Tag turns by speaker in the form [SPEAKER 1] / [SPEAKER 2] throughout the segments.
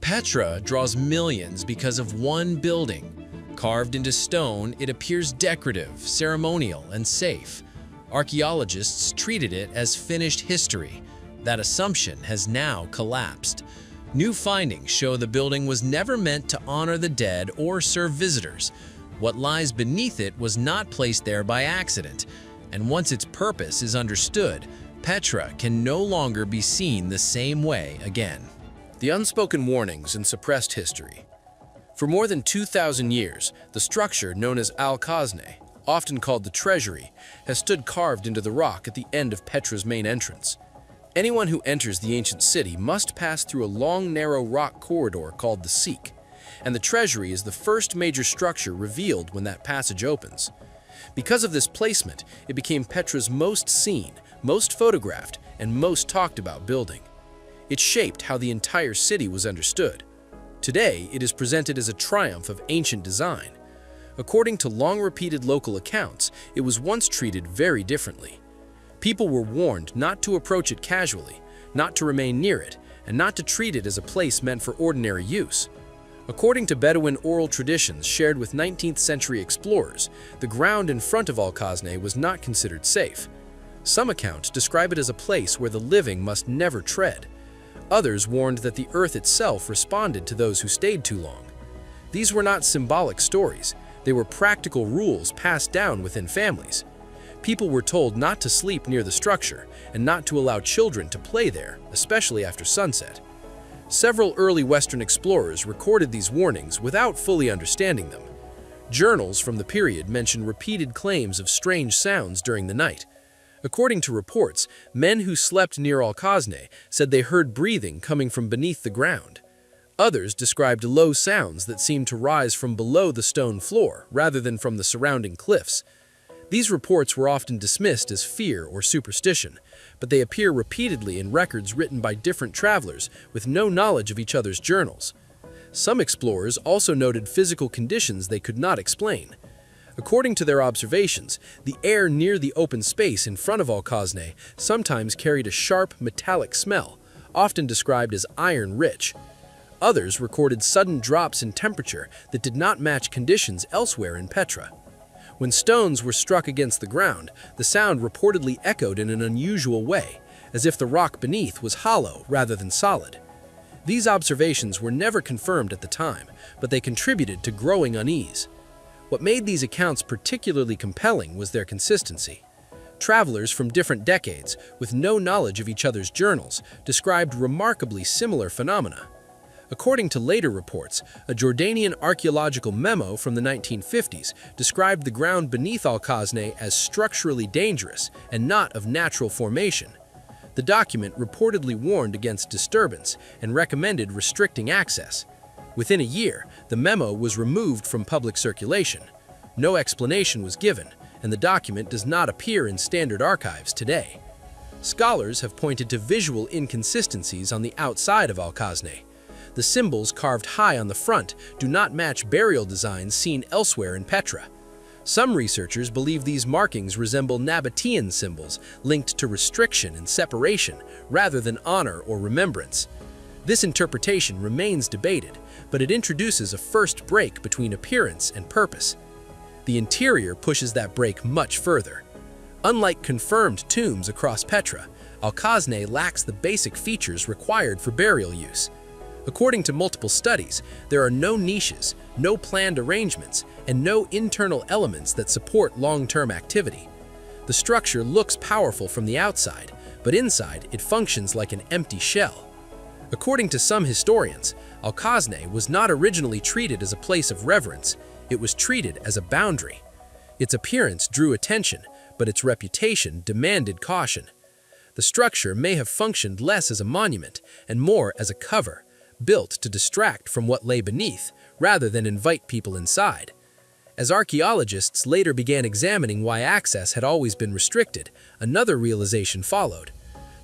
[SPEAKER 1] Petra draws millions because of one building. Carved into stone, it appears decorative, ceremonial, and safe. Archaeologists treated it as finished history. That assumption has now collapsed. New findings show the building was never meant to honor the dead or serve visitors. What lies beneath it was not placed there by accident, and once its purpose is understood, Petra can no longer be seen the same way again. The unspoken warnings in suppressed history. For more than 2,000 years, the structure known as Al-Khazneh, often called the Treasury, has stood carved into the rock at the end of Petra's main entrance. Anyone who enters the ancient city must pass through a long, narrow rock corridor called the Seek, and the Treasury is the first major structure revealed when that passage opens. Because of this placement, it became Petra's most seen, most photographed, and most talked about building. It shaped how the entire city was understood. Today, it is presented as a triumph of ancient design. According to long-repeated local accounts, it was once treated very differently. People were warned not to approach it casually, not to remain near it, and not to treat it as a place meant for ordinary use. According to Bedouin oral traditions shared with 19th century explorers, the ground in front of Al-Khazneh was not considered safe. Some accounts describe it as a place where the living must never tread. Others warned that the earth itself responded to those who stayed too long. These were not symbolic stories, they were practical rules passed down within families. People were told not to sleep near the structure and not to allow children to play there, especially after sunset. Several early Western explorers recorded these warnings without fully understanding them. Journals from the period mention repeated claims of strange sounds during the night. According to reports, men who slept near Al-Khazneh said they heard breathing coming from beneath the ground. Others described low sounds that seemed to rise from below the stone floor rather than from the surrounding cliffs. These reports were often dismissed as fear or superstition, but they appear repeatedly in records written by different travelers with no knowledge of each other's journals. Some explorers also noted physical conditions they could not explain. According to their observations, the air near the open space in front of Al-Khazneh sometimes carried a sharp, metallic smell, often described as iron-rich. Others recorded sudden drops in temperature that did not match conditions elsewhere in Petra. When stones were struck against the ground, the sound reportedly echoed in an unusual way, as if the rock beneath was hollow rather than solid. These observations were never confirmed at the time, but they contributed to growing unease. What made these accounts particularly compelling was their consistency. Travelers from different decades, with no knowledge of each other's journals, described remarkably similar phenomena. According to later reports, a Jordanian archaeological memo from the 1950s described the ground beneath Al-Khazneh as structurally dangerous and not of natural formation. The document reportedly warned against disturbance and recommended restricting access. Within a year, the memo was removed from public circulation. No explanation was given, and the document does not appear in standard archives today. Scholars have pointed to visual inconsistencies on the outside of Al-Khazneh. The symbols carved high on the front do not match burial designs seen elsewhere in Petra. Some researchers believe these markings resemble Nabataean symbols linked to restriction and separation rather than honor or remembrance. This interpretation remains debated, but it introduces a first break between appearance and purpose. The interior pushes that break much further. Unlike confirmed tombs across Petra, Al-Khazneh lacks the basic features required for burial use. According to multiple studies, there are no niches, no planned arrangements, and no internal elements that support long-term activity. The structure looks powerful from the outside, but inside it functions like an empty shell. According to some historians, Al-Khazneh was not originally treated as a place of reverence, it was treated as a boundary. Its appearance drew attention, but its reputation demanded caution. The structure may have functioned less as a monument and more as a cover, built to distract from what lay beneath rather than invite people inside. As archaeologists later began examining why access had always been restricted, another realization followed.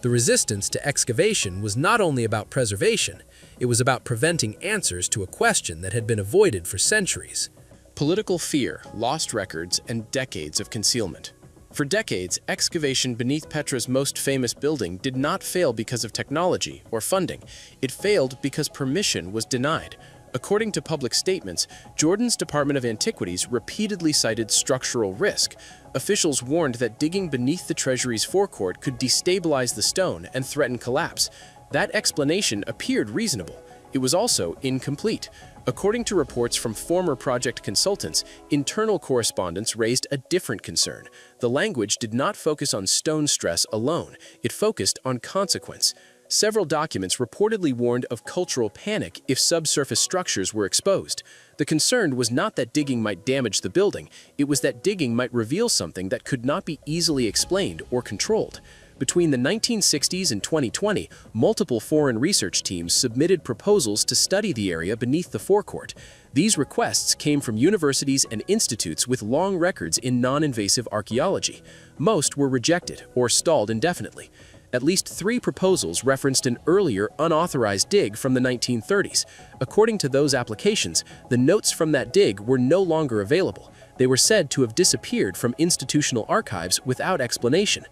[SPEAKER 1] The resistance to excavation was not only about preservation, it was about preventing answers to a question that had been avoided for centuries. Political fear, lost records, and decades of concealment.
[SPEAKER 2] For decades, excavation beneath Petra's most famous building did not fail because of technology or funding. It failed because permission was denied. According to public statements, Jordan's Department of Antiquities repeatedly cited structural risk. Officials warned that digging beneath the Treasury's forecourt could destabilize the stone and threaten collapse. That explanation appeared reasonable. It was also incomplete. According to reports from former project consultants, internal correspondence raised a different concern. The language did not focus on stone stress alone. It focused on consequence. Several documents reportedly warned of cultural panic if subsurface structures were exposed. The concern was not that digging might damage the building, it was that digging might reveal something that could not be easily explained or controlled. Between the 1960s and 2020, multiple foreign research teams submitted proposals to study the area beneath the forecourt. These requests came from universities and institutes with long records in non-invasive archaeology. Most were rejected or stalled indefinitely. At least 3 proposals referenced an earlier, unauthorized dig from the 1930s. According to those applications, the notes from that dig were no longer available. They were said to have disappeared from institutional archives without explanation.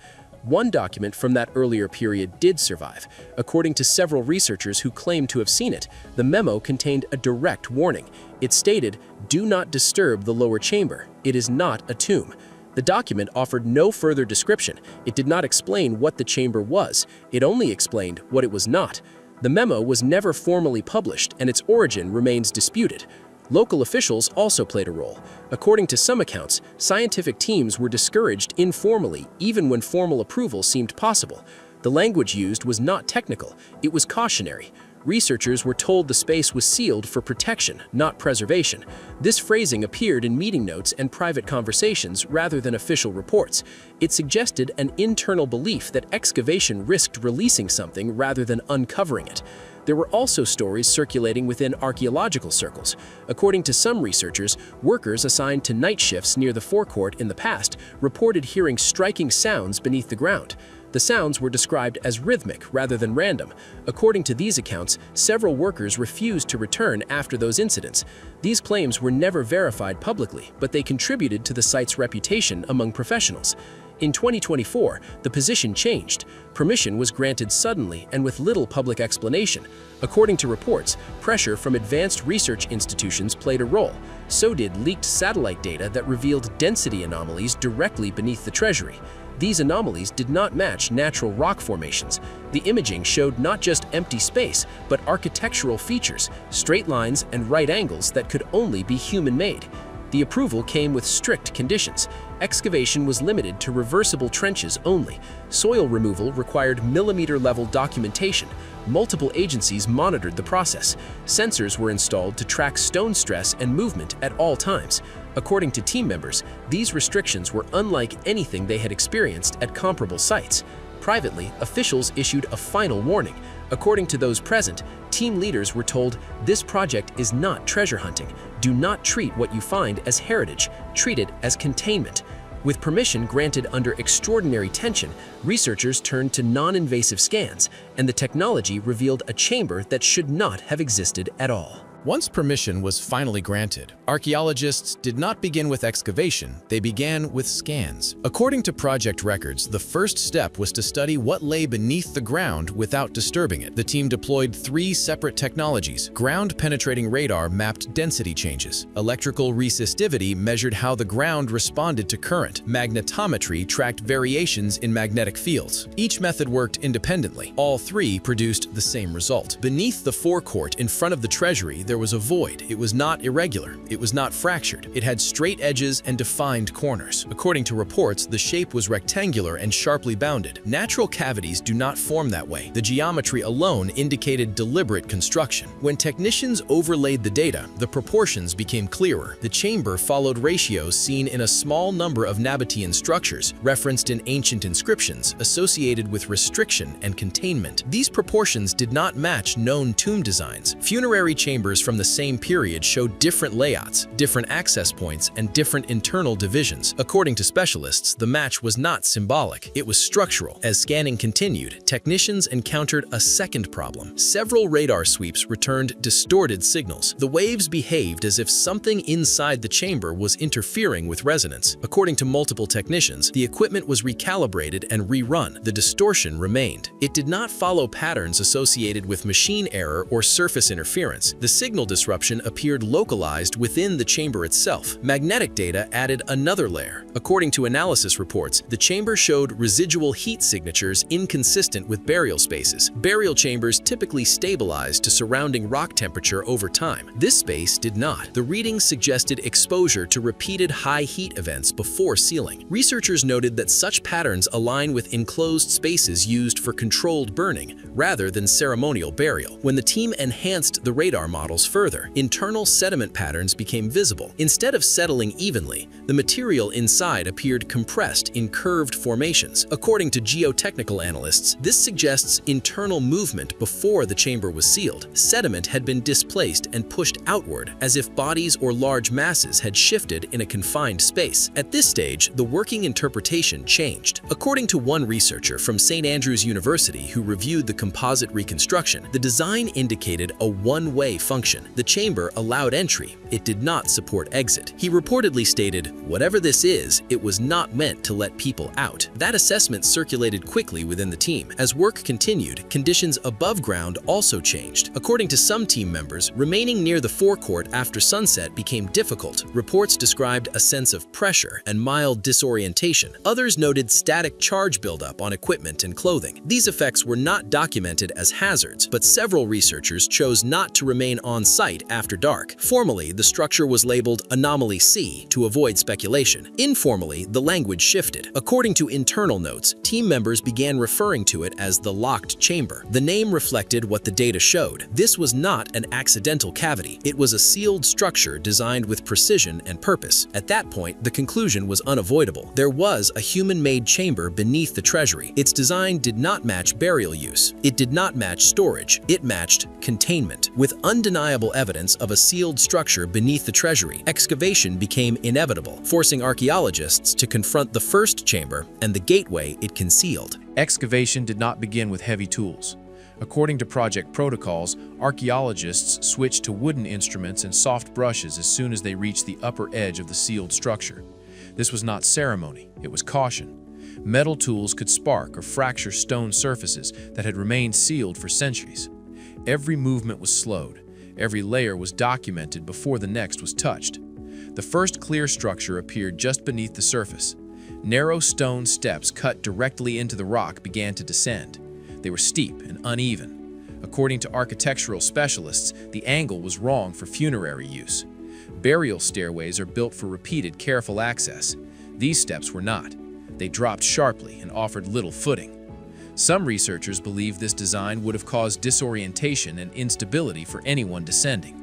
[SPEAKER 2] One document from that earlier period did survive. According to several researchers who claimed to have seen it, the memo contained a direct warning. It stated, "Do not disturb the lower chamber. It is not a tomb." The document offered no further description. It did not explain what the chamber was. It only explained what it was not. The memo was never formally published, and its origin remains disputed. Local officials also played a role. According to some accounts, scientific teams were discouraged informally, even when formal approval seemed possible. The language used was not technical, it was cautionary. Researchers were told the space was sealed for protection, not preservation. This phrasing appeared in meeting notes and private conversations rather than official reports. It suggested an internal belief that excavation risked releasing something rather than uncovering it. There were also stories circulating within archaeological circles. According to some researchers, workers assigned to night shifts near the forecourt in the past reported hearing striking sounds beneath the ground. The sounds were described as rhythmic rather than random. According to these accounts, several workers refused to return after those incidents. These claims were never verified publicly, but they contributed to the site's reputation among professionals. In 2024, the position changed. Permission was granted suddenly and with little public explanation. According to reports, pressure from advanced research institutions played a role. So did leaked satellite data that revealed density anomalies directly beneath the Treasury. These anomalies did not match natural rock formations. The imaging showed not just empty space, but architectural features, straight lines and right angles that could only be human-made. The approval came with strict conditions. Excavation was limited to reversible trenches only. Soil removal required millimeter-level documentation. Multiple agencies monitored the process. Sensors were installed to track stone stress and movement at all times. According to team members, these restrictions were unlike anything they had experienced at comparable sites. Privately, officials issued a final warning. According to those present, team leaders were told, "This project is not treasure hunting. Do not treat what you find as heritage. Treat it as containment." With permission granted under extraordinary tension, researchers turned to non-invasive scans, and the technology revealed a chamber that should not have existed at all.
[SPEAKER 1] Once permission was finally granted, archaeologists did not begin with excavation, they began with scans. According to project records, the first step was to study what lay beneath the ground without disturbing it. The team deployed 3 separate technologies. Ground-penetrating radar mapped density changes. Electrical resistivity measured how the ground responded to current. Magnetometry tracked variations in magnetic fields. Each method worked independently. All 3 produced the same result. Beneath the forecourt in front of the Treasury, there was a void. It was not irregular. It was not fractured. It had straight edges and defined corners. According to reports, the shape was rectangular and sharply bounded. Natural cavities do not form that way. The geometry alone indicated deliberate construction. When technicians overlaid the data, the proportions became clearer. The chamber followed ratios seen in a small number of Nabataean structures, referenced in ancient inscriptions, associated with restriction and containment. These proportions did not match known tomb designs. Funerary chambers
[SPEAKER 2] chambers from the same period showed different layouts, different access points, and different internal divisions. According to specialists, the match was not symbolic, it was structural. As scanning continued, technicians encountered a second problem. Several radar sweeps returned distorted signals. The waves behaved as if something inside the chamber was interfering with resonance. According to multiple technicians, the equipment was recalibrated and rerun. The distortion remained. It did not follow patterns associated with machine error or surface interference. The signal disruption appeared localized within the chamber itself. Magnetic data added another layer. According to analysis reports, the chamber showed residual heat signatures inconsistent with burial spaces. Burial chambers typically stabilize to surrounding rock temperature over time. This space did not. The readings suggested exposure to repeated high heat events before sealing. Researchers noted that such patterns align with enclosed spaces used for controlled burning rather than ceremonial burial. When the team enhanced the radar models further, internal sediment patterns became visible. Instead of settling evenly, the material inside appeared compressed in curved formations. According to geotechnical analysts, this suggests internal movement before the chamber was sealed. Sediment had been displaced and pushed outward, as if bodies or large masses had shifted in a confined space. At this stage, the working interpretation changed. According to one researcher from St. Andrews University who reviewed the composite reconstruction, the design indicated a one-way function. The chamber allowed entry. It did not support exit. He reportedly stated, "Whatever this is, it was not meant to let people out." That assessment circulated quickly within the team. As work continued, conditions above ground also changed. According to some team members, remaining near the forecourt after sunset became difficult. Reports described a sense of pressure and mild disorientation. Others noted static charge buildup on equipment and clothing. These effects were not documented as hazards, but several researchers chose not to remain on site after dark. Formally, the structure was labeled Anomaly C to avoid speculation. Informally, the language shifted. According to internal notes, team members began referring to it as the locked chamber. The name reflected what the data showed. This was not an accidental cavity. It was a sealed structure designed with precision and purpose. At that point, the conclusion was unavoidable. There was a human-made chamber beneath the treasury. Its design did not match burial use. It did not match storage. It matched containment. With undeniable evidence of a sealed structure beneath the treasury, excavation became inevitable, forcing archaeologists to confront the first chamber and the gateway it concealed.
[SPEAKER 3] Excavation did not begin with heavy tools. According to project protocols, archaeologists switched to wooden instruments and soft brushes as soon as they reached the upper edge of the sealed structure. This was not ceremony, it was caution. Metal tools could spark or fracture stone surfaces that had remained sealed for centuries. Every movement was slowed. Every layer was documented before the next was touched. The first clear structure appeared just beneath the surface. Narrow stone steps cut directly into the rock began to descend. They were steep and uneven. According to architectural specialists, the angle was wrong for funerary use. Burial stairways are built for repeated, careful access. These steps were not. They dropped sharply and offered little footing. Some researchers believe this design would have caused disorientation and instability for anyone descending.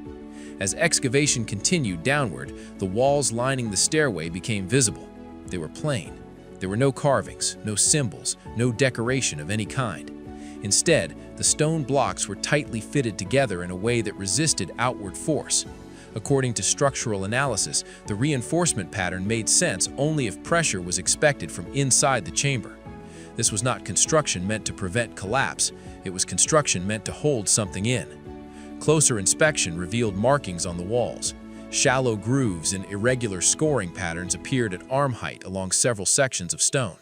[SPEAKER 3] As excavation continued downward, the walls lining the stairway became visible. They were plain. There were no carvings, no symbols, no decoration of any kind. Instead, the stone blocks were tightly fitted together in a way that resisted outward force. According to structural analysis, the reinforcement pattern made sense only if pressure was expected from inside the chamber. This was not construction meant to prevent collapse, it was construction meant to hold something in. Closer inspection revealed markings on the walls. Shallow grooves and irregular scoring patterns appeared at arm height along several sections of stone.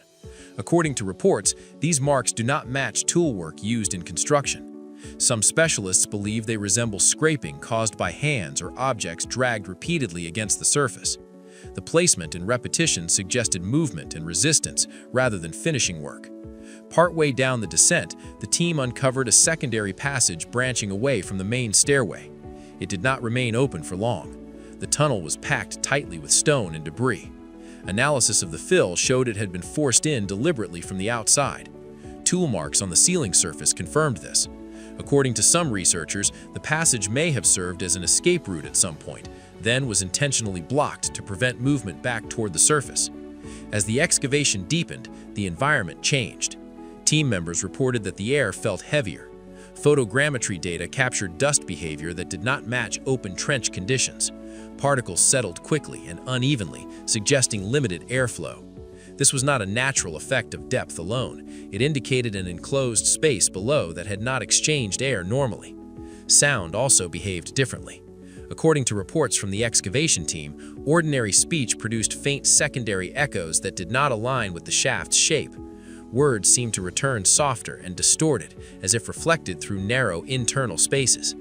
[SPEAKER 3] According to reports, these marks do not match toolwork used in construction. Some specialists believe they resemble scraping caused by hands or objects dragged repeatedly against the surface. The placement and repetition suggested movement and resistance rather than finishing work. Partway down the descent, the team uncovered a secondary passage branching away from the main stairway. It did not remain open for long. The tunnel was packed tightly with stone and debris. Analysis of the fill showed it had been forced in deliberately from the outside. Tool marks on the ceiling surface confirmed this. According to some researchers, the passage may have served as an escape route at some point, then was intentionally blocked to prevent movement back toward the surface. As the excavation deepened, the environment changed. Team members reported that the air felt heavier. Photogrammetry data captured dust behavior that did not match open trench conditions. Particles settled quickly and unevenly, suggesting limited airflow. This was not a natural effect of depth alone. It indicated an enclosed space below that had not exchanged air normally. Sound also behaved differently. According to reports from the excavation team, ordinary speech produced faint secondary echoes that did not align with the shaft's shape. Words seemed to return softer and distorted, as if reflected through narrow internal spaces.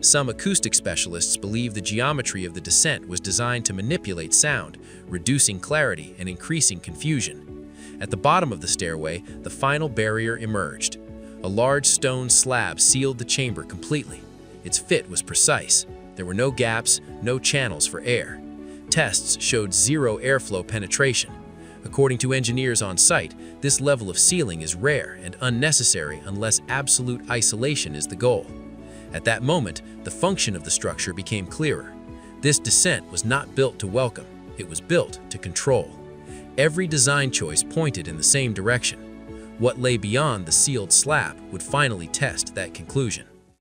[SPEAKER 3] Some acoustic specialists believe the geometry of the descent was designed to manipulate sound, reducing clarity and increasing confusion. At the bottom of the stairway, the final barrier emerged. A large stone slab sealed the chamber completely. Its fit was precise. There were no gaps, no channels for air. Tests showed zero airflow penetration. According to engineers on site, this level of sealing is rare and unnecessary unless absolute isolation is the goal. At that moment, the function of the structure became clearer. This descent was not built to welcome, it was built to control. Every design choice pointed in the same direction. What lay beyond the sealed slab would finally test that conclusion.